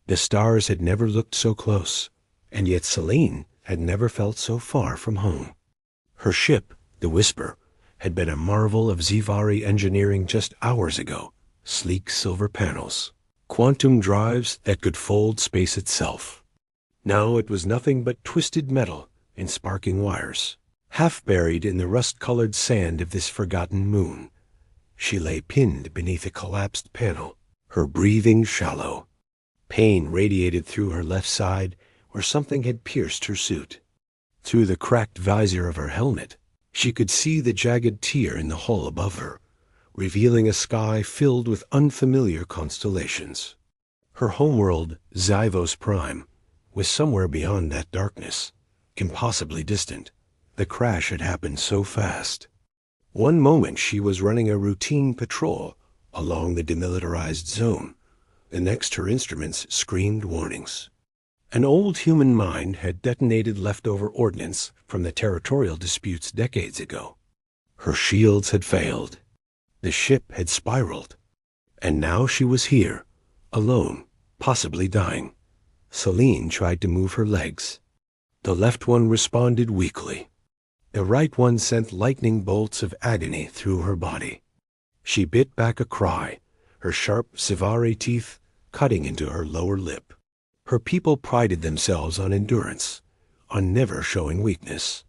The stars had never looked so close, and yet Selene had never felt so far from home. Her ship, the Whisper, had been a marvel of Zivari engineering just hours ago. Sleek silver panels, quantum drives that could fold space itself. Now it was nothing but twisted metal and sparking wires, half buried in the rust-colored sand of this forgotten moon. She lay pinned beneath a collapsed panel, her breathing shallow. Pain radiated through her left side where something had pierced her suit. Through the cracked visor of her helmet, she could see the jagged tear in the hull above her, revealing a sky filled with unfamiliar constellations. Her homeworld, Zivos Prime, was somewhere beyond that darkness, impossibly distant. The crash had happened so fast. One moment she was running a routine patrol along the demilitarized zone. The next her instruments screamed warnings. An old human mine had detonated leftover ordnance from the territorial disputes decades ago. Her shields had failed. The ship had spiraled. And now she was here, alone, possibly dying. Selene tried to move her legs. The left one responded weakly. The right one sent lightning bolts of agony through her body. She bit back a cry, her sharp Zivari teeth cutting into her lower lip. Her people prided themselves on endurance, on never showing weakness.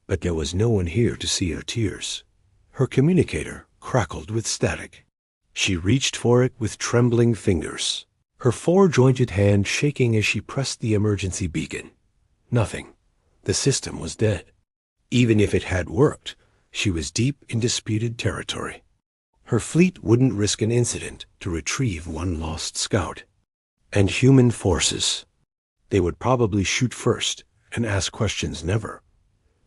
But there was no one here to see her tears. Her communicator crackled with static. She reached for it with trembling fingers, her four-jointed hand shaking as she pressed the emergency beacon. Nothing. The system was dead. Even if it had worked, she was deep in disputed territory. Her fleet wouldn't risk an incident to retrieve one lost scout. And human forces. They would probably shoot first and ask questions never.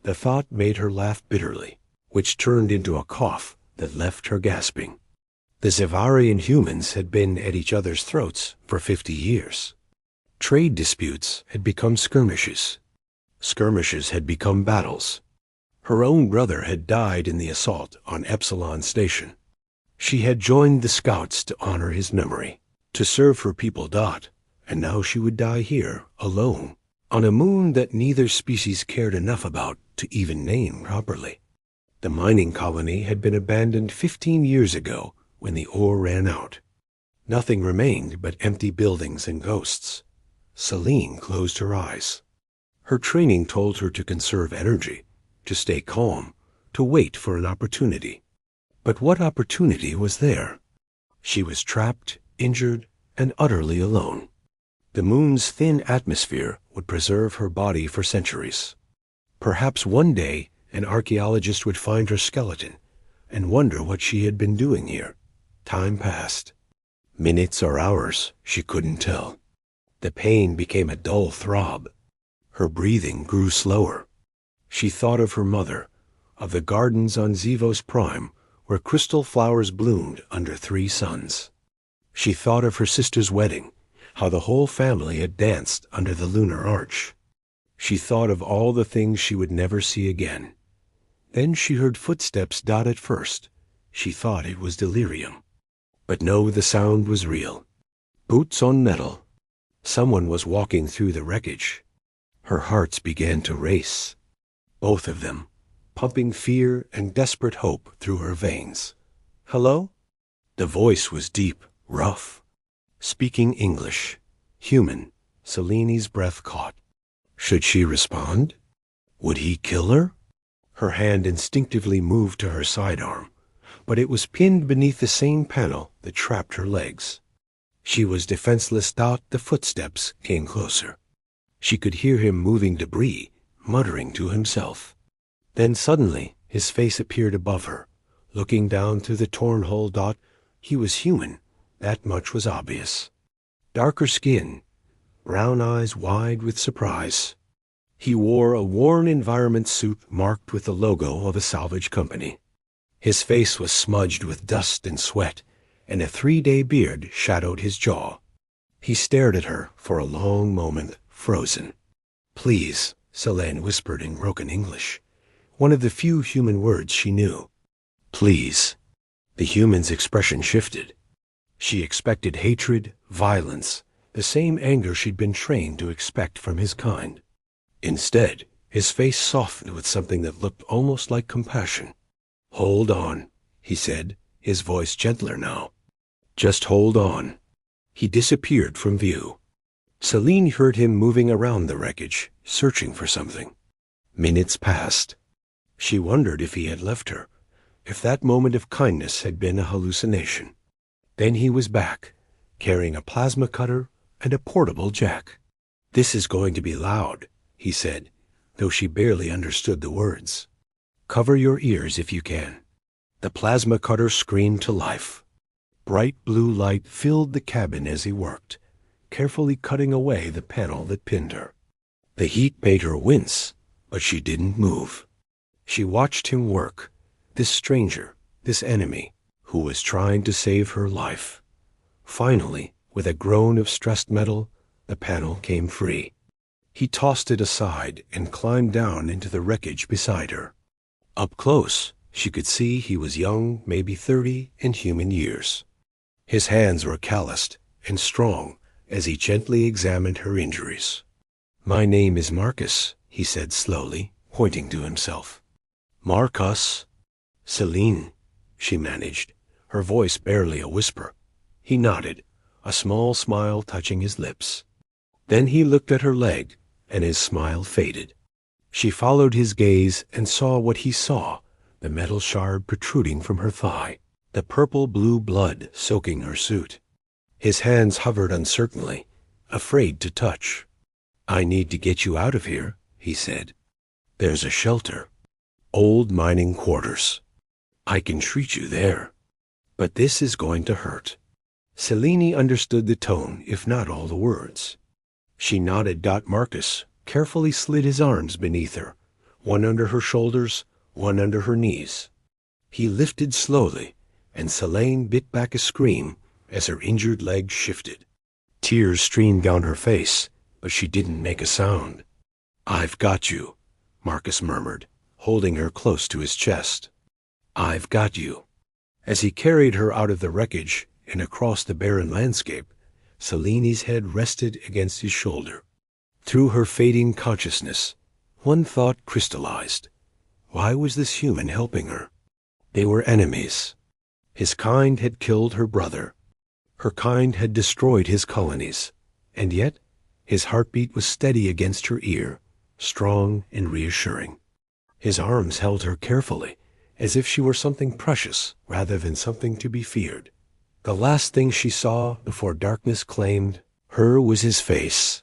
The thought made her laugh bitterly, which turned into a cough that left her gasping. The Zivari and humans had been at each other's throats for 50 years. Trade disputes had become skirmishes. Skirmishes had become battles. Her own brother had died in the assault on Epsilon Station. She had joined the scouts to honor his memory, to serve her people Dot, and now she would die here, alone, on a moon that neither species cared enough about to even name properly. The mining colony had been abandoned 15 years ago when the ore ran out. Nothing remained but empty buildings and ghosts. Selene closed her eyes. Her training told her to conserve energy, to stay calm, to wait for an opportunity. But what opportunity was there? She was trapped, injured, and utterly alone. The moon's thin atmosphere would preserve her body for centuries. Perhaps one day an archaeologist would find her skeleton and wonder what she had been doing here. Time passed. Minutes or hours, she couldn't tell. The pain became a dull throb. Her breathing grew slower. She thought of her mother, of the gardens on Zivos Prime where crystal flowers bloomed under 3 suns. She thought of her sister's wedding, how the whole family had danced under the lunar arch. She thought of all the things she would never see again. Then she heard footsteps dot at first. She thought it was delirium. But no, the sound was real. Boots on metal. Someone was walking through the wreckage. Her hearts began to race. Both of them, pumping fear and desperate hope through her veins. Hello? The voice was deep, rough. Speaking English. Human. Selene's breath caught. Should she respond? Would he kill her? Her hand instinctively moved to her sidearm, but it was pinned beneath the same panel that trapped her legs. She was defenseless. The footsteps came closer. She could hear him moving debris, muttering to himself. Then suddenly his face appeared above her, looking down through the torn hull. He was human, that much was obvious. Darker skin, brown eyes wide with surprise. He wore a worn environment suit marked with the logo of a salvage company. His face was smudged with dust and sweat, and a 3-day beard shadowed his jaw. He stared at her for a long moment, frozen. "Please," Selene whispered in broken English, one of the few human words she knew. "Please." The human's expression shifted. She expected hatred, violence, the same anger she'd been trained to expect from his kind. Instead, his face softened with something that looked almost like compassion. "Hold on," he said, his voice gentler now. "Just hold on." He disappeared from view. Celine heard him moving around the wreckage, searching for something. Minutes passed. She wondered if he had left her, if that moment of kindness had been a hallucination. Then he was back, carrying a plasma cutter and a portable jack. "This is going to be loud," he said, though she barely understood the words. "Cover your ears if you can." The plasma cutter screamed to life. Bright blue light filled the cabin as he worked, carefully cutting away the panel that pinned her. The heat made her wince, but she didn't move. She watched him work, this stranger, this enemy, who was trying to save her life. Finally, with a groan of stressed metal, the panel came free. He tossed it aside and climbed down into the wreckage beside her. Up close, she could see he was young, maybe 30 in human years. His hands were calloused and strong as he gently examined her injuries. "My name is Marcus," he said slowly, pointing to himself. "Marcus." "Celine," she managed, her voice barely a whisper. He nodded, a small smile touching his lips. Then he looked at her leg, and his smile faded. She followed his gaze and saw what he saw, the metal shard protruding from her thigh, the purple-blue blood soaking her suit. His hands hovered uncertainly, afraid to touch. "I need to get you out of here," he said. "There's a shelter. Old mining quarters. I can treat you there. But this is going to hurt." Celine understood the tone, if not all the words. She nodded. Marcus carefully slid his arms beneath her, one under her shoulders, one under her knees. He lifted slowly, and Celine bit back a scream as her injured leg shifted. Tears streamed down her face, but she didn't make a sound. "I've got you," Marcus murmured, holding her close to his chest. "I've got you." As he carried her out of the wreckage and across the barren landscape, Celine's head rested against his shoulder. Through her fading consciousness, one thought crystallized. Why was this human helping her? They were enemies. His kind had killed her brother. Her kind had destroyed his colonies. And yet, his heartbeat was steady against her ear, strong and reassuring. His arms held her carefully, as if she were something precious rather than something to be feared. The last thing she saw before darkness claimed her was his face,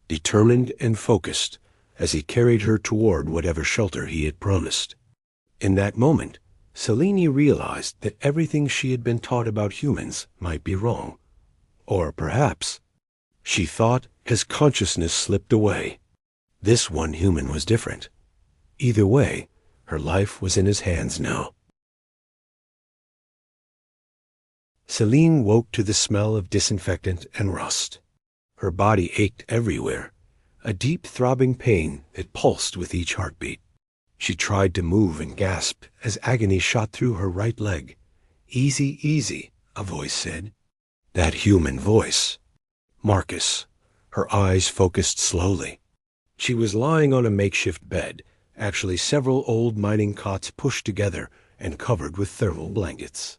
determined and focused, as he carried her toward whatever shelter he had promised. In that moment, Celine realized that everything she had been taught about humans might be wrong. Or perhaps, she thought as consciousness slipped away, this one human was different. Either way, her life was in his hands now. Celine woke to the smell of disinfectant and rust. Her body ached everywhere, a deep throbbing pain that pulsed with each heartbeat. She tried to move and gasped as agony shot through her right leg. "Easy, easy," a voice said. That human voice. Marcus. Her eyes focused slowly. She was lying on a makeshift bed, actually several old mining cots pushed together and covered with thermal blankets.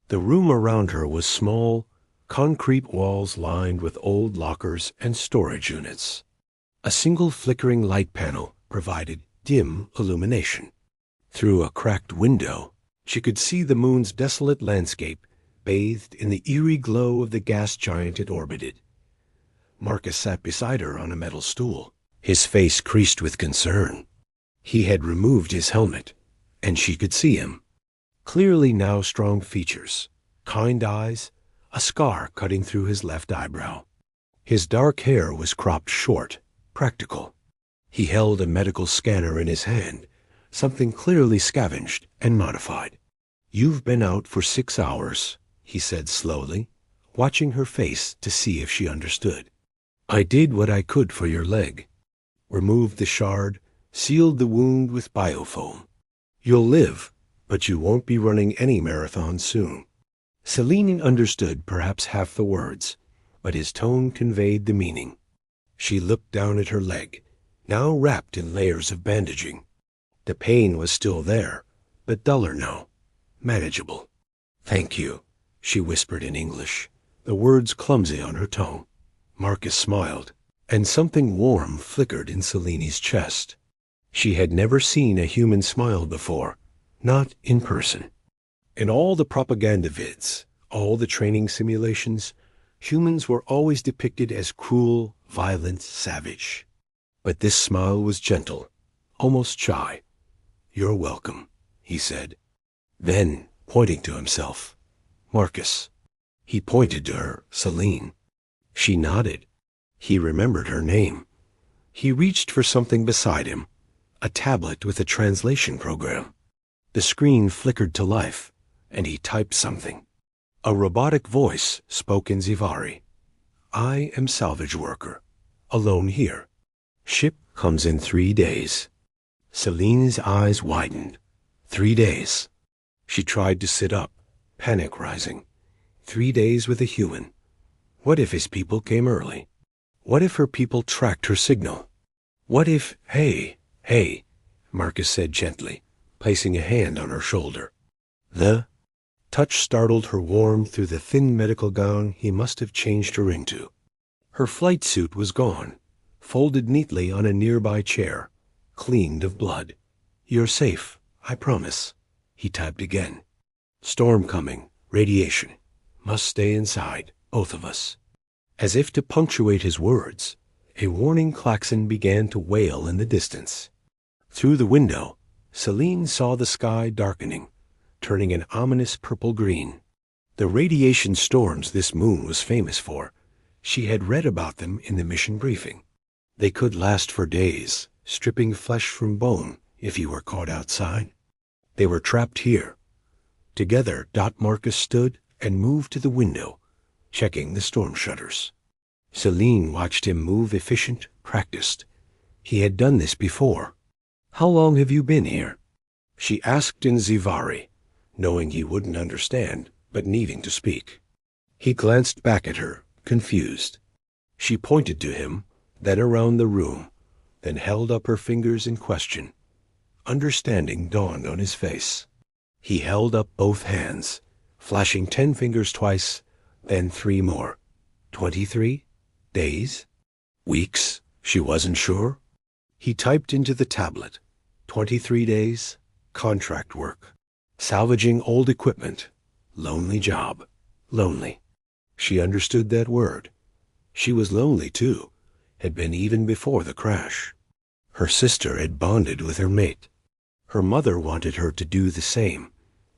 The room around her was small, concrete walls lined with old lockers and storage units. A single flickering light panel provided dim illumination. Through a cracked window, she could see the moon's desolate landscape bathed in the eerie glow of the gas giant it orbited. Marcus sat beside her on a metal stool, his face creased with concern. He had removed his helmet, and she could see him. Clearly now strong features, kind eyes, a scar cutting through his left eyebrow. His dark hair was cropped short, practical. He held a medical scanner in his hand, something clearly scavenged and modified. "You've been out for 6 hours," he said slowly, watching her face to see if she understood. "I did what I could for your leg. Removed the shard, sealed the wound with biofoam. You'll live, but you won't be running any marathon soon." Celine understood perhaps half the words, but his tone conveyed the meaning. She looked down at her leg, now wrapped in layers of bandaging. The pain was still there, but duller now, manageable. "Thank you," she whispered in English, the words clumsy on her tongue. Marcus smiled, and something warm flickered in Celine's chest. She had never seen a human smile before, not in person. In all the propaganda vids, all the training simulations, humans were always depicted as cruel, violent, savage. But this smile was gentle, almost shy. "You're welcome," he said. Then, pointing to himself, "Marcus." He pointed to her, Celine. She nodded. He remembered her name. He reached for something beside him, a tablet with a translation program. The screen flickered to life, and he typed something. A robotic voice spoke in Zivari. "I am salvage worker, alone here. Ship comes in 3 days." Celine's eyes widened. 3 days. She tried to sit up, panic rising. 3 days with a human. What if his people came early? What if her people tracked her signal? What if— Hey, Marcus said gently, placing a hand on her shoulder. The touch startled her warm through the thin medical gown he must have changed her into. Her flight suit was gone, folded neatly on a nearby chair, cleaned of blood. "You're safe, I promise," he typed again. "Storm coming, radiation. Must stay inside, both of us." As if to punctuate his words, a warning klaxon began to wail in the distance. Through the window, Celine saw the sky darkening, turning an ominous purple-green. The radiation storms this moon was famous for. She had read about them in the mission briefing. They could last for days, stripping flesh from bone if you were caught outside. They were trapped here. Together, Marcus stood and moved to the window, checking the storm shutters. Celine watched him move, efficient, practiced. He had done this before. "How long have you been here?" she asked in Zivari, knowing he wouldn't understand, but needing to speak. He glanced back at her, confused. She pointed to him, then around the room, then held up her fingers in question. Understanding dawned on his face. He held up both hands, flashing 10 fingers twice, then 3 more. 23 days? Weeks? She wasn't sure. He typed into the tablet. 23 days, contract work. Salvaging old equipment. Lonely job. Lonely. She understood that word. She was lonely, too. Had been even before the crash. Her sister had bonded with her mate. Her mother wanted her to do the same,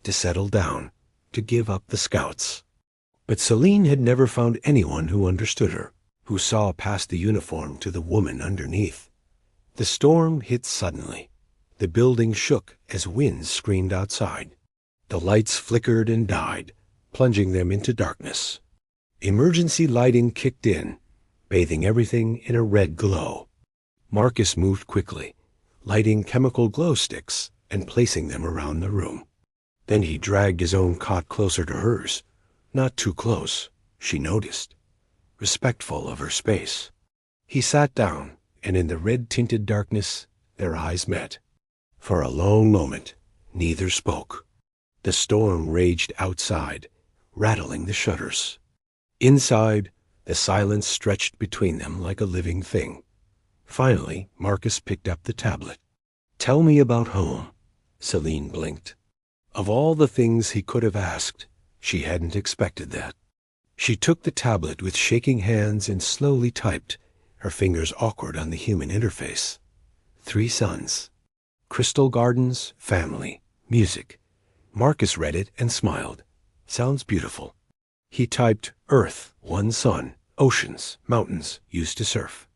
to settle down, to give up the scouts. But Celine had never found anyone who understood her, who saw past the uniform to the woman underneath. The storm hit suddenly. The building shook as winds screamed outside. The lights flickered and died, plunging them into darkness. Emergency lighting kicked in, bathing everything in a red glow. Marcus moved quickly, lighting chemical glow sticks and placing them around the room. Then he dragged his own cot closer to hers. Not too close, she noticed. Respectful of her space. He sat down, and in the red-tinted darkness, their eyes met. For a long moment, neither spoke. The storm raged outside, rattling the shutters. Inside, the silence stretched between them like a living thing. Finally, Marcus picked up the tablet. "Tell me about home." Celine blinked. Of all the things he could have asked, she hadn't expected that. She took the tablet with shaking hands and slowly typed, her fingers awkward on the human interface. 3 sons. Crystal gardens, family, music. Marcus read it and smiled. Sounds beautiful. He typed, Earth, 1 son, oceans, mountains, used to surf.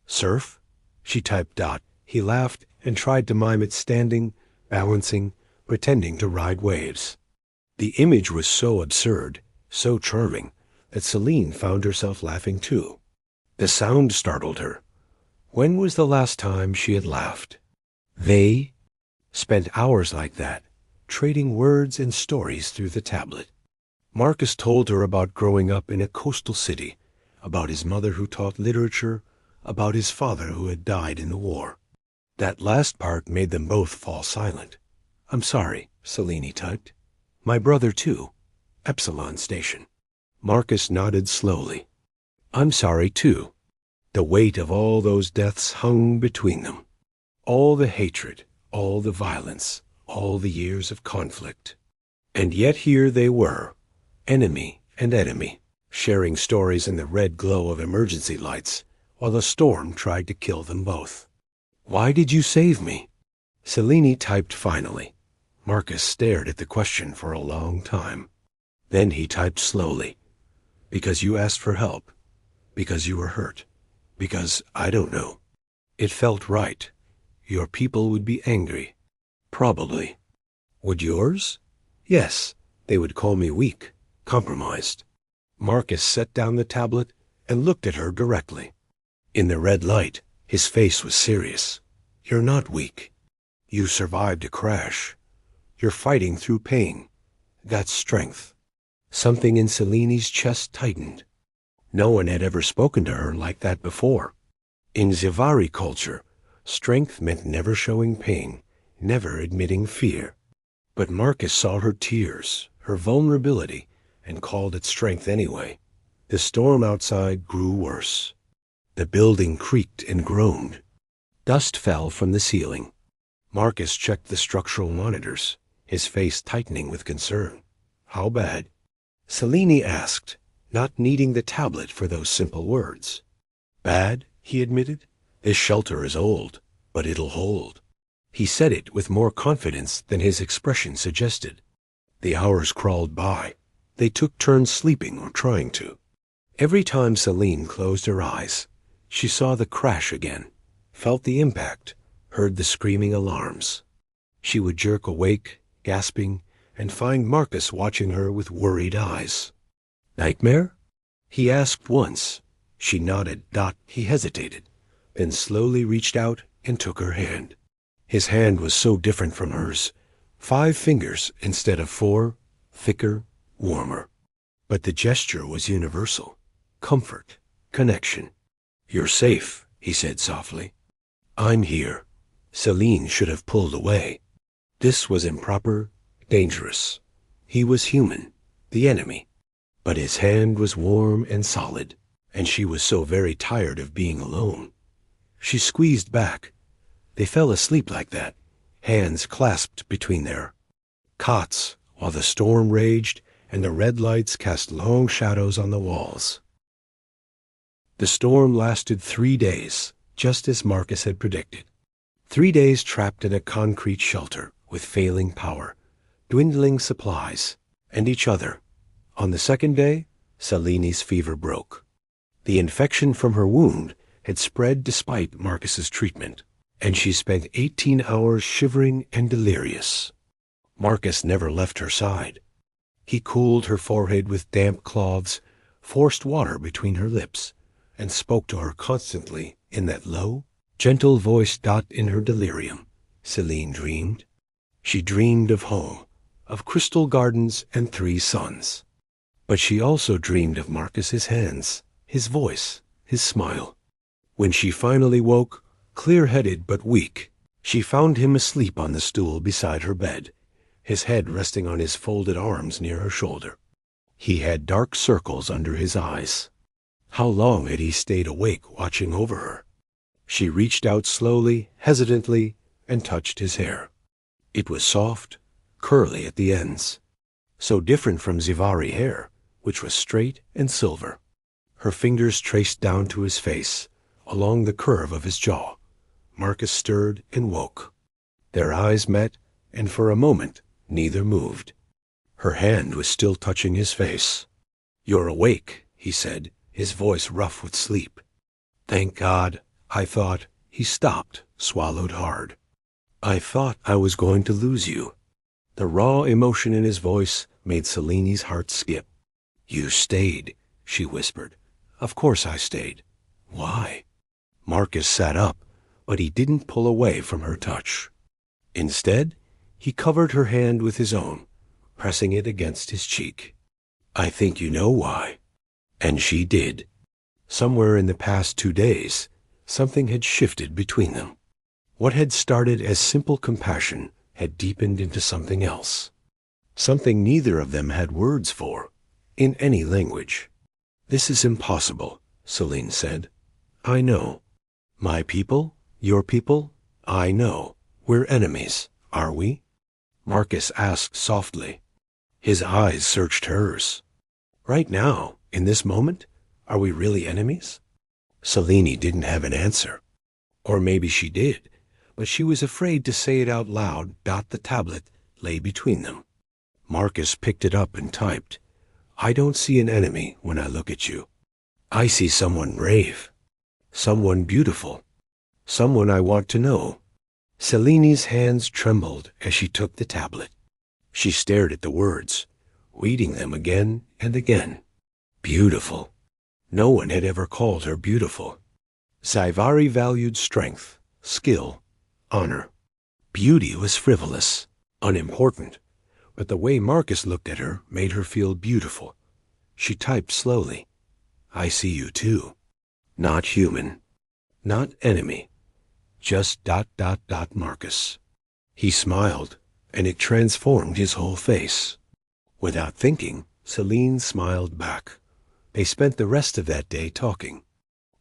Surf? She typed . He laughed and tried to mime it standing, balancing, pretending to ride waves. The image was so absurd, so charming, that Celine found herself laughing too. The sound startled her. When was the last time she had laughed? They spent hours like that, trading words and stories through the tablet. Marcus told her about growing up in a coastal city, about his mother who taught literature, about his father who had died in the war. That last part made them both fall silent. "I'm sorry," Selene typed. "My brother, too. Epsilon Station." Marcus nodded slowly. "I'm sorry, too." The weight of all those deaths hung between them. All the hatred, all the violence, all the years of conflict. And yet here they were, enemy and enemy, sharing stories in the red glow of emergency lights, while the storm tried to kill them both. "Why did you save me?" Selene typed finally. Marcus stared at the question for a long time. Then he typed slowly. "Because you asked for help. Because you were hurt. Because, I don't know. It felt right. Your people would be angry. Probably." "Would yours?" "Yes. They would call me weak, compromised." Marcus set down the tablet and looked at her directly. In the red light, his face was serious. "You're not weak. You survived a crash. You're fighting through pain. That's strength." Something in Selene's chest tightened. No one had ever spoken to her like that before. In Zivari culture, strength meant never showing pain, never admitting fear. But Marcus saw her tears, her vulnerability, and called it strength anyway. The storm outside grew worse. The building creaked and groaned. Dust fell from the ceiling. Marcus checked the structural monitors, his face tightening with concern. "How bad?" Selene asked, not needing the tablet for those simple words. "Bad," he admitted. "This shelter is old, but it'll hold." He said it with more confidence than his expression suggested. The hours crawled by. They took turns sleeping or trying to. Every time Selene closed her eyes, she saw the crash again, felt the impact, heard the screaming alarms. She would jerk awake, gasping, and find Marcus watching her with worried eyes. "Nightmare?" he asked once. She nodded. He hesitated, then slowly reached out and took her hand. His hand was so different from hers. 5 fingers instead of 4, thicker, warmer. But the gesture was universal. Comfort, connection. "You're safe," he said softly. "I'm here." Selene should have pulled away. This was improper, dangerous. He was human, the enemy. But his hand was warm and solid, and she was so very tired of being alone. She squeezed back. They fell asleep like that, hands clasped between their cots, while the storm raged and the red lights cast long shadows on the walls. The storm lasted 3 days, just as Marcus had predicted. 3 days trapped in a concrete shelter with failing power, dwindling supplies, and each other. On the 2nd day, Selene's fever broke. The infection from her wound had spread despite Marcus's treatment, and she spent 18 hours shivering and delirious. Marcus never left her side. He cooled her forehead with damp cloths, forced water between her lips, and spoke to her constantly in that low, gentle voice. In her delirium, Selene dreamed. She dreamed of home, of crystal gardens and 3 sons. But she also dreamed of Marcus's hands, his voice, his smile. When she finally woke, clear-headed but weak, she found him asleep on the stool beside her bed, his head resting on his folded arms near her shoulder. He had dark circles under his eyes. How long had he stayed awake watching over her? She reached out slowly, hesitantly, and touched his hair. It was soft, curly at the ends, so different from Zivari hair, which was straight and silver. Her fingers traced down to his face, along the curve of his jaw. Marcus stirred and woke. Their eyes met, and for a moment neither moved. Her hand was still touching his face. "You're awake," he said, his voice rough with sleep. "Thank God, I thought—" He stopped, swallowed hard. "I thought I was going to lose you." The raw emotion in his voice made Selene's heart skip. "You stayed," she whispered. "Of course I stayed." "Why?" Marcus sat up, but he didn't pull away from her touch. Instead, he covered her hand with his own, pressing it against his cheek. "I think you know why." And she did. Somewhere in the past 2 days, something had shifted between them. What had started as simple compassion had deepened into something else. Something neither of them had words for, in any language. "This is impossible," Celine said. "I know. My people, your people, I know. We're enemies, are we?" Marcus asked softly. His eyes searched hers. "Right now, in this moment, are we really enemies?" Celine didn't have an answer. Or maybe she did, but she was afraid to say it out loud. The tablet lay between them. Marcus picked it up and typed, "I don't see an enemy when I look at you. I see someone brave, someone beautiful, someone I want to know." Celine's hands trembled as she took the tablet. She stared at the words, reading them again and again. Beautiful. No one had ever called her beautiful. Saivari valued strength, skill, honor. Beauty was frivolous, unimportant, but the way Marcus looked at her made her feel beautiful. She typed slowly, "I see you too. Not human, not enemy, just ... Marcus." He smiled, and it transformed his whole face. Without thinking, Celine smiled back. They spent the rest of that day talking.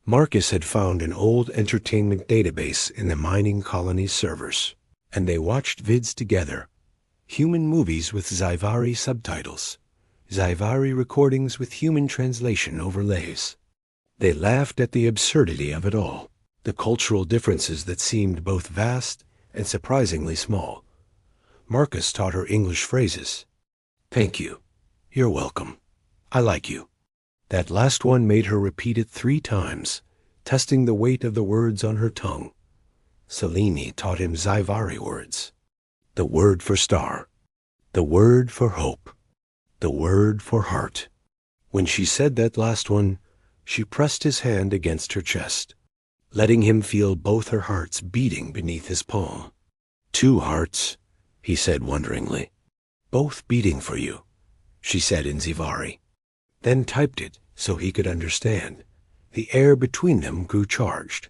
Marcus had found an old entertainment database in the mining colony's servers, and they watched vids together. Human movies with Saivari subtitles, Saivari recordings with human translation overlays. They laughed at the absurdity of it all, the cultural differences that seemed both vast and surprisingly small. Marcus taught her English phrases. "Thank you. You're welcome. I like you." That last one made her repeat it 3 times, testing the weight of the words on her tongue. Celine taught him Saivari words. The word for star, the word for hope, the word for heart. When she said that last one, she pressed his hand against her chest, letting him feel both her hearts beating beneath his palm. "2 hearts," he said wonderingly. "Both beating for you," she said in Saivari, then typed it so he could understand. The air between them grew charged.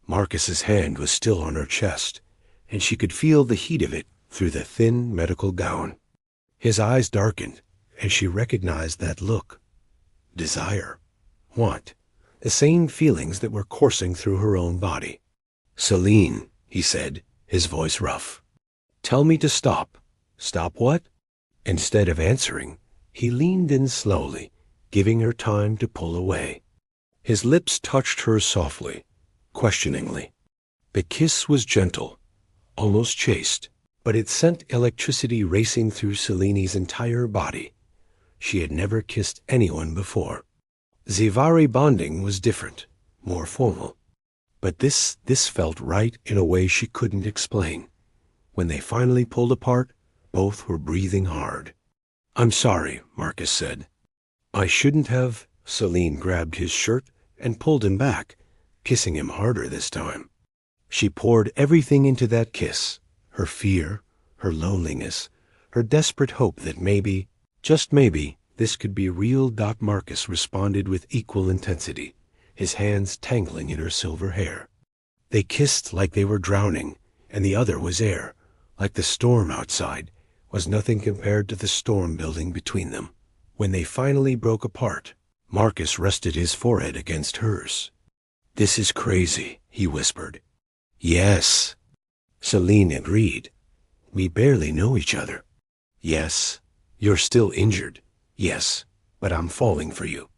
Marcus's hand was still on her chest, and she could feel the heat of it through the thin medical gown. His eyes darkened, and she recognized that look. Desire, want, the same feelings that were coursing through her own body. "Celine," he said, his voice rough. "Tell me to stop." "Stop what?" Instead of answering, he leaned in slowly, giving her time to pull away. His lips touched hers softly, questioningly. The kiss was gentle, almost chaste, but it sent electricity racing through Celine's entire body. She had never kissed anyone before. Saivari bonding was different, more formal. But this felt right in a way she couldn't explain. When they finally pulled apart, both were breathing hard. "I'm sorry," Marcus said. "I shouldn't have." Celine grabbed his shirt and pulled him back, kissing him harder this time. She poured everything into that kiss, her fear, her loneliness, her desperate hope that maybe, just maybe, this could be real. Marcus responded with equal intensity, his hands tangling in her silver hair. They kissed like they were drowning, and the other was air, like the storm outside was nothing compared to the storm building between them. When they finally broke apart, Marcus rested his forehead against hers. "This is crazy," he whispered. "Yes." Celine agreed. "We barely know each other." "Yes." "You're still injured." "Yes, but I'm falling for you."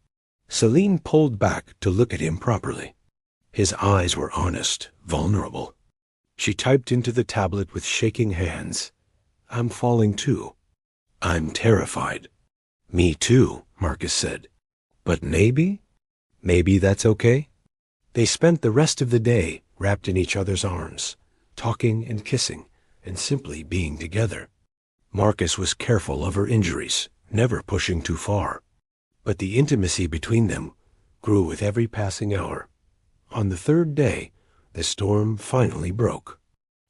Celine pulled back to look at him properly. His eyes were honest, vulnerable. She typed into the tablet with shaking hands, "I'm falling too. I'm terrified." "Me too," Marcus said. "But maybe that's okay." They spent the rest of the day wrapped in each other's arms, talking and kissing, and simply being together. Marcus was careful of her injuries, never pushing too far. But the intimacy between them grew with every passing hour. On the 3rd day, the storm finally broke.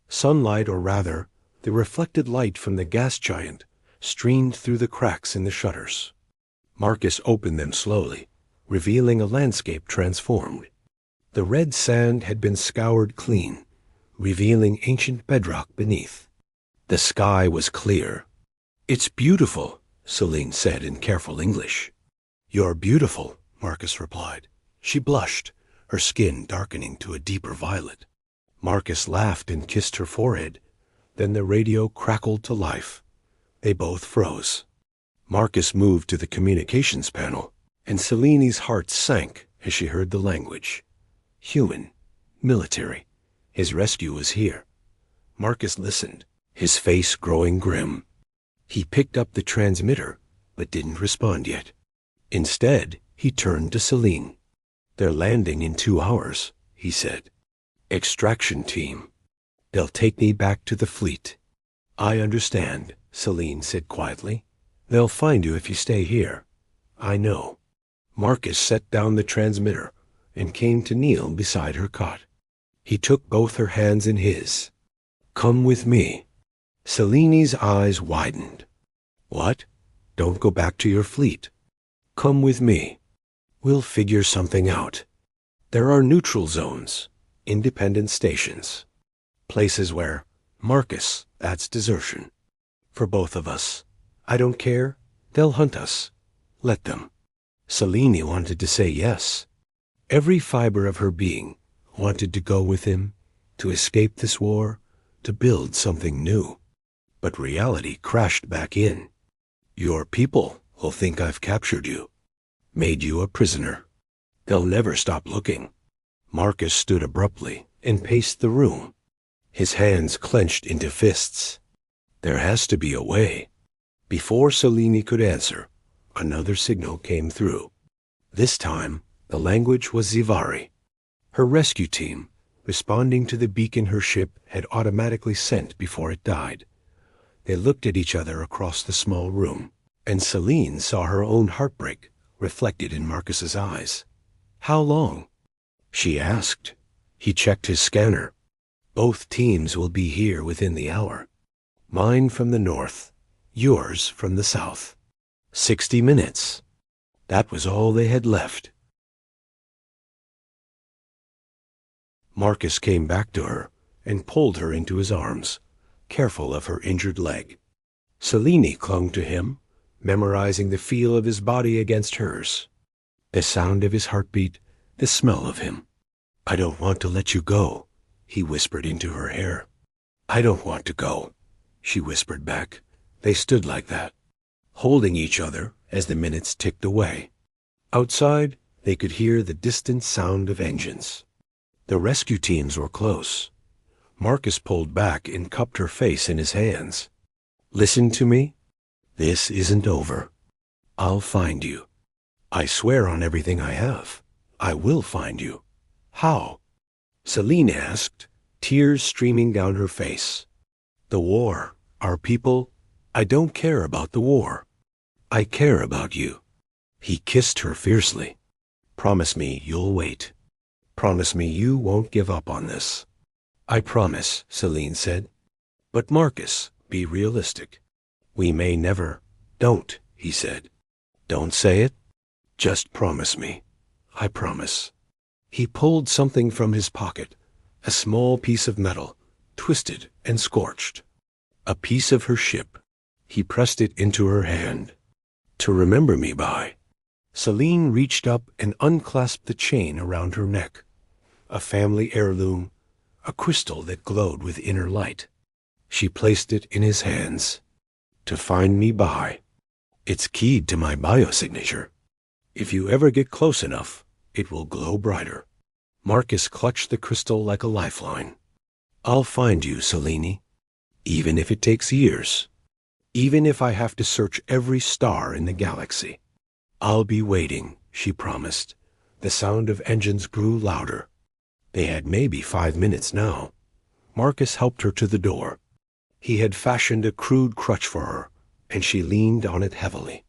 Sunlight, or rather, the reflected light from the gas giant, streamed through the cracks in the shutters. Marcus opened them slowly, revealing a landscape transformed. The red sand had been scoured clean, revealing ancient bedrock beneath. The sky was clear. "It's beautiful," Celine said in careful English. "You're beautiful," Marcus replied. She blushed, her skin darkening to a deeper violet. Marcus laughed and kissed her forehead. Then the radio crackled to life. They both froze. Marcus moved to the communications panel, and Celine's heart sank as she heard the language. Human, military. His rescue was here. Marcus listened, his face growing grim. He picked up the transmitter, but didn't respond yet. Instead, he turned to Celine. "They're landing in 2 hours," he said. "Extraction team. They'll take me back to the fleet." "I understand," Celine said quietly. "They'll find you if you stay here." "I know." Marcus set down the transmitter and came to kneel beside her cot. He took both her hands in his. "Come with me." Celine's eyes widened. "What? Don't go back to your fleet. Come with me. We'll figure something out. There are neutral zones, independent stations, places where, Marcus, that's desertion. For both of us. I don't care. They'll hunt us. Let them." Celine wanted to say yes. Every fiber of her being wanted to go with him, to escape this war, to build something new. But reality crashed back in. "Your people will think I've captured you, made you a prisoner. They'll never stop looking." Marcus stood abruptly and paced the room, his hands clenched into fists. "There has to be a way." Before Celine could answer, another signal came through. This time, the language was Zivari. Her rescue team, responding to the beacon her ship had automatically sent before it died. They looked at each other across the small room, and Celine saw her own heartbreak reflected in Marcus's eyes. "How long?" she asked. He checked his scanner. "Both teams will be here within the hour. Mine from the north, yours from the south. 60 minutes. That was all they had left. Marcus came back to her and pulled her into his arms, careful of her injured leg. Celine clung to him, memorizing the feel of his body against hers, the sound of his heartbeat, the smell of him. "I don't want to let you go," he whispered into her hair. "I don't want to go," she whispered back. They stood like that, holding each other as the minutes ticked away. Outside, they could hear the distant sound of engines. The rescue teams were close. Marcus pulled back and cupped her face in his hands. "Listen to me. This isn't over. I'll find you. I swear on everything I have. I will find you." "How?" Celine asked, tears streaming down her face. "The war, our people, I don't care about the war. I care about you." He kissed her fiercely. "Promise me you'll wait. Promise me you won't give up on this." "I promise," Celine said. "But Marcus, be realistic. We may never—" "Don't," he said. "Don't say it. Just promise me. I promise." He pulled something from his pocket, a small piece of metal, twisted and scorched. A piece of her ship. He pressed it into her hand. "To remember me by." Celine reached up and unclasped the chain around her neck. A family heirloom, a crystal that glowed with inner light. She placed it in his hands. "To find me by. It's keyed to my biosignature. If you ever get close enough, it will glow brighter." Marcus clutched the crystal like a lifeline. "I'll find you, Celine, even if it takes years. Even if I have to search every star in the galaxy. I'll be waiting," she promised. The sound of engines grew louder. They had maybe 5 minutes now. Marcus helped her to the door. He had fashioned a crude crutch for her, and she leaned on it heavily.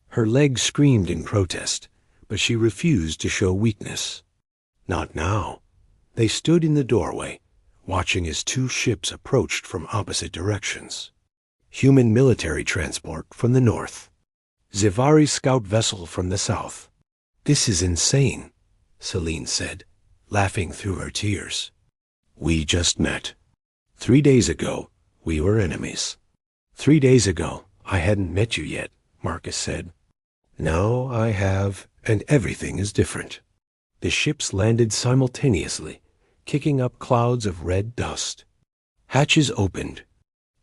Her legs screamed in protest, but she refused to show weakness. Not now. They stood in the doorway, watching as 2 ships approached from opposite directions. Human military transport from the north. Zivari's scout vessel from the south. "This is insane," Celine said, laughing through her tears. "We just met. 3 days ago, we were enemies." 3 days ago, I hadn't met you yet, Marcus said. "Now I have, and everything is different." The ships landed simultaneously, kicking up clouds of red dust. Hatches opened.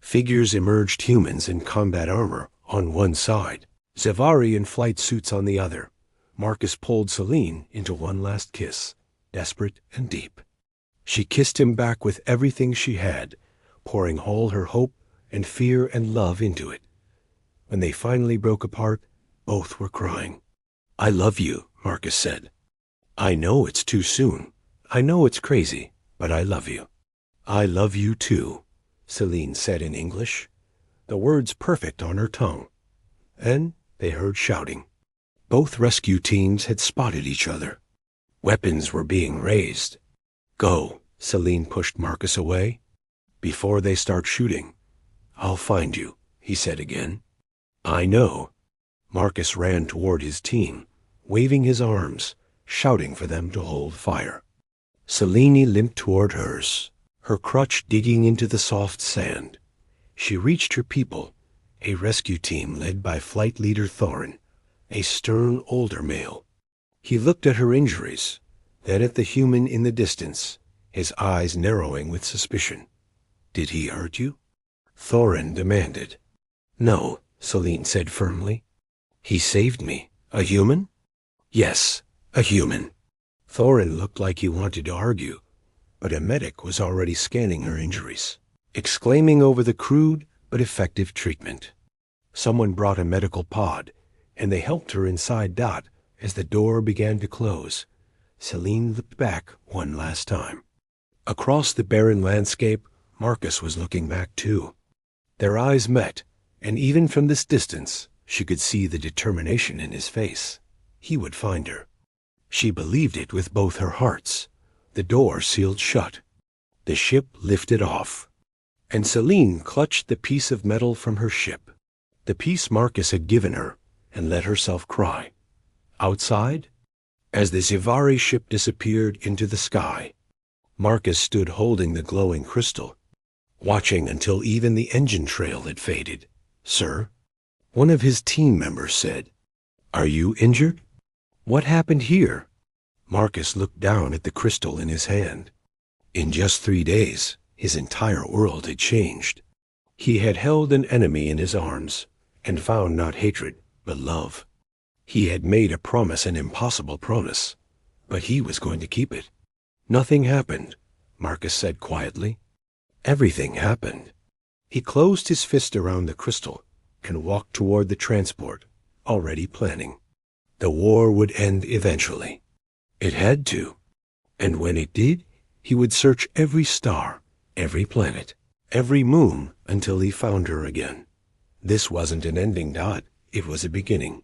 Figures emerged, humans in combat armor on one side, Zavari in flight suits on the other. Marcus pulled Celine into one last kiss, desperate and deep. She kissed him back with everything she had, pouring all her hope and fear and love into it. When they finally broke apart, both were crying. "I love you," Marcus said. "I know it's too soon. I know it's crazy, but I love you." "I love you too," Celine said in English, the words perfect on her tongue. And they heard shouting. Both rescue teams had spotted each other. Weapons were being raised. "Go," Celine pushed Marcus away. "Before they start shooting, I'll find you," he said again. "I know." Marcus ran toward his team, waving his arms, shouting for them to hold fire. Celine limped toward hers, her crutch digging into the soft sand. She reached her people, a rescue team led by flight leader Thorin, a stern older male. He looked at her injuries, then at the human in the distance, his eyes narrowing with suspicion. "Did he hurt you?" Thorin demanded. "No," Celine said firmly. "He saved me. A human?" "Yes, a human." Thorin looked like he wanted to argue, but a medic was already scanning her injuries, exclaiming over the crude but effective treatment. Someone brought a medical pod, and they helped her inside Dot as the door began to close. Celine looked back one last time. Across the barren landscape, Marcus was looking back too. Their eyes met, and even from this distance, she could see the determination in his face. He would find her. She believed it with both her hearts. The door sealed shut. The ship lifted off. And Celine clutched the piece of metal from her ship, the piece Marcus had given her, and let herself cry. Outside, as the Zavari ship disappeared into the sky, Marcus stood holding the glowing crystal, watching until even the engine trail had faded. "Sir," one of his team members said, "are you injured? What happened here?" Marcus looked down at the crystal in his hand. In just 3 days, his entire world had changed. He had held an enemy in his arms and found not hatred, but love. He had made a promise, an impossible promise, but he was going to keep it. "Nothing happened," Marcus said quietly. "Everything happened." He closed his fist around the crystal and walked toward the transport, already planning. The war would end eventually. It had to. And when it did, he would search every star, every planet, every moon until he found her again. This wasn't an ending, Dot. It was a beginning.